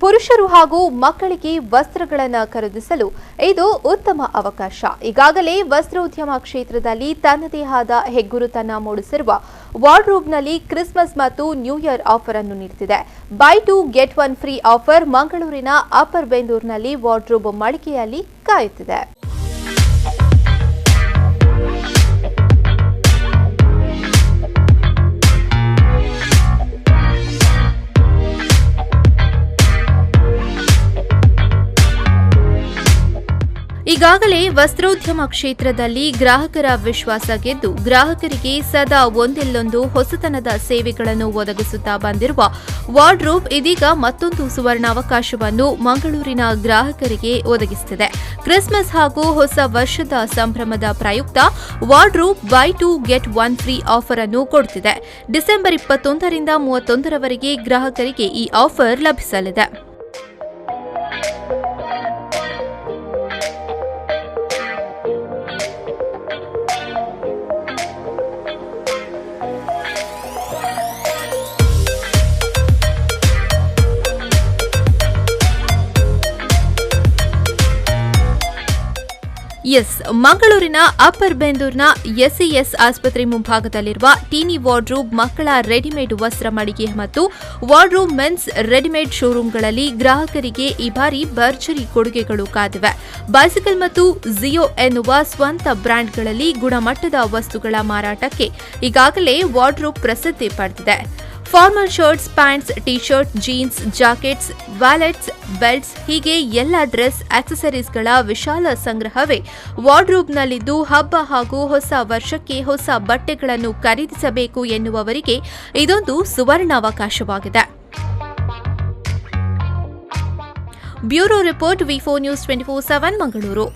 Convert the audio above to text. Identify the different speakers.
Speaker 1: ಪುರುಷರು ಹಾಗೂ ಮಕ್ಕಳಿಗೆ ವಸ್ತ್ರಗಳನ್ನು ಖರೀದಿಸಲು ಇದು ಉತ್ತಮ ಅವಕಾಶ. ಈಗಾಗಲೇ ವಸ್ತ್ರೋದ್ಯಮ ಕ್ಷೇತ್ರದಲ್ಲಿ ತನ್ನದೇ ಆದ ಹೆಗ್ಗುರುತನ್ನು ಮೂಡಿಸಿರುವ ವಾರ್ಡ್ರೋಬ್ನಲ್ಲಿ ಕ್ರಿಸ್ಮಸ್ ಮತ್ತು ನ್ಯೂ ಇಯರ್ ಆಫರ್ ಅನ್ನು ನೀಡುತ್ತಿದೆ. By two get one free offer ಮಂಗಳೂರಿನ ಅಪ್ಪರ್ ಬೆಂದೂರಿನಲ್ಲಿ ವಾರ್ಡ್ರೋಬ್ ಮಳಿಗೆಯಲ್ಲಿ ಕಾಯುತ್ತಿದೆ. ಈಗಾಗಲೇ ವಸ್ತ್ರೋದ್ಯಮ ಕ್ಷೇತ್ರದಲ್ಲಿ ಗ್ರಾಹಕರ ವಿಶ್ವಾಸ ಗೆದ್ದು ಗ್ರಾಹಕರಿಗೆ ಸದಾ ಒಂದಿಲ್ಲೊಂದು ಹೊಸತನದ ಸೇವೆಗಳನ್ನು ಒದಗಿಸುತ್ತಾ ಬಂದಿರುವ ವಾರ್ಡ್ರೋಬ್ ಇದೀಗ ಮತ್ತೊಂದು ಸುವರ್ಣಾವಕಾಶವನ್ನು ಮಂಗಳೂರಿನ ಗ್ರಾಹಕರಿಗೆ ಒದಗಿಸುತ್ತಿದೆ. ಕ್ರಿಸ್ಮಸ್ ಹಾಗೂ ಹೊಸ ವರ್ಷದ ಸಂಭ್ರಮದ ಪ್ರಯುಕ್ತ wardrobe by two get one free offer ಅನ್ನು ಕೊಡುತ್ತಿದೆ. ಡಿಸೆಂಬರ್ 21ರಿಂದ 31ರವರೆಗೆ ಗ್ರಾಹಕರಿಗೆ ಈ ಆಫರ್ ಲಭಿಸಲಿದೆ. ಮಂಗಳೂರಿನ ಅಪ್ಪರ್ ಬೆಂದೂರಿನ ಎಸ್ಇಎಸ್ ಆಸ್ಪತ್ರೆ ಮುಂಭಾಗದಲ್ಲಿರುವ ಟೀನಿ ವಾರ್ಡ್ರೋಬ್ ಮಕ್ಕಳ ರೆಡಿಮೇಡ್ ವಸ್ತ್ರ ಮಳಿಗೆ ಮತ್ತು ವಾರ್ಡ್ರೋಬ್ ಮೆನ್ಸ್ ರೆಡಿಮೇಡ್ ಶೋರೂಂಗಳಲ್ಲಿ ಗ್ರಾಹಕರಿಗೆ ಈ ಬಾರಿ ಭರ್ಜರಿ ಕೊಡುಗೆಗಳು ಕಾದಿವೆ. ಬೈಸಿಕಲ್ ಮತ್ತು ಜಿಯೋ ಎನ್ನುವ ಸ್ವಂತ ಬ್ರ್ಯಾಂಡ್ಗಳಲ್ಲಿ ಗುಣಮಟ್ಟದ ವಸ್ತುಗಳ ಮಾರಾಟಕ್ಕೆ ಈಗಾಗಲೇ ವಾರ್ಡ್ರೋಬ್ ಪ್ರಸಿದ್ಧಿ ಪಡೆದಿದೆ. Formal shirts, pants, T shirt, jeans, jackets, wallets, belts ಹೀಗೆ ಎಲ್ಲ ಡ್ರೆಸ್ ಆಕ್ಸೆಸರೀಸ್ಗಳ ವಿಶಾಲ ಸಂಗ್ರಹವೇ ವಾರ್ಡ್ರೋಬ್ನಲ್ಲಿದ್ದು ಹಬ್ಬ ಹಾಗೂ ಹೊಸ ವರ್ಷಕ್ಕೆ ಹೊಸ ಬಟ್ಟೆಗಳನ್ನು ಖರೀದಿಸಬೇಕು ಎನ್ನುವವರಿಗೆ ಇದೊಂದು ಸುವರ್ಣಾವಕಾಶವಾಗಿದೆ. ಬ್ಯೂರೋ ರಿಪೋರ್ಟ್, ವಿ4 ನ್ಯೂಸ್ 24/7 ಮಂಗಳೂರು.